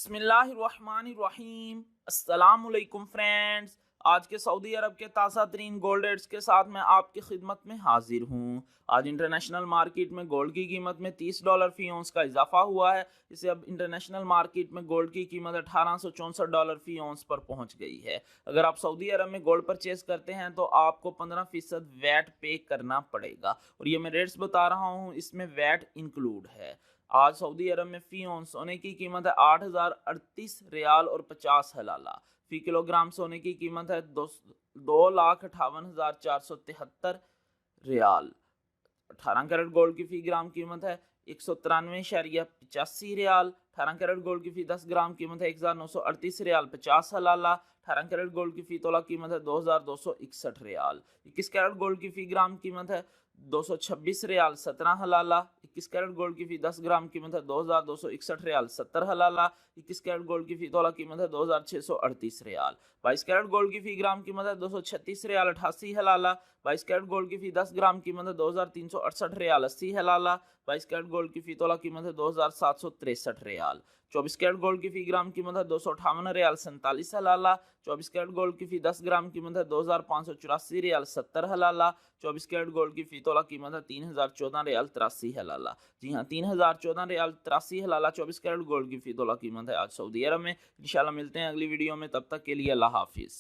बिस्मिल्लाहिर्रहमानिर्रहीम। अस्सलामुअलैकुम फ्रेंड्स, आज के सऊदी अरब के ताज़ा तरीन गोल्ड रेट्स के साथ मैं आपकी खिदमत में हाजिर हूँ। आज इंटरनेशनल मार्केट में गोल्ड की कीमत में $30 फी औंस का इजाफा हुआ है। इसे अब इंटरनेशनल मार्केट में गोल्ड की कीमत $1864 फी औंस पर पहुँच गई है। अगर आप सऊदी अरब में गोल्ड परचेज करते हैं तो आपको 15% वैट पे करना पड़ेगा, और ये मैं रेट्स बता रहा हूँ, इसमें वैट इंक्लूड है। आज सऊदी अरब में फी औंस सोने की कीमत है 8,038 रियाल और 50 हलाला। फी किलोग्राम सोने की कीमत है 2,58,473 रियाल। 18 कैरेट गोल्ड की फी ग्राम कीमत है 193.85 रियाल। 18 कैरेट गोल्ड की फी 10 ग्राम कीमत है 1,938 रियाल 50 हलाला। 18 कैरेट गोल्ड की फी तोला कीमत है 2,261 रियाल। 21 कैरेट गोल्ड की फी ग्राम कीमत है 226 रियाल 17 हलाला। 21 कैरेट गोल्ड की फी 10 ग्राम कीमत है 2,261 रियाल 70 हलाला। 21 कैरेट गोल्ड की फी तोला कीमत है 2,638 रियाल। 22 कैरेट गोल्ड की फी ग्राम कीमत है 236 रियाल 88 हलाला। 22 कैरेट गोल्ड की फी 10 ग्राम कीमत है 2,368 रियाल 80 हलाला। 22 कैरेट गोल्ड की फी तोला कीमत है 2,763 रियाल। 24 कैरेट गोल्ड की फी ग्राम कीमत है 258 रियाल 47 हलाला। 24 कैरेट गोल्ड की फी 10 ग्राम कीमत है 2,584 रियाल 70 हलाला। 24 कैरेट गोल्ड की फी तोला कीमत है 3,014 रियाल 83 हलाला। जी हाँ, 3,014 रियाल 83 हलाला 24 कैरेट गोल्ड की फी तोला कीमत है आज सऊदी अरब में। इंशाल्लाह मिलते हैं अगली वीडियो में, तब तक के लिए अल्लाह हाफिज़।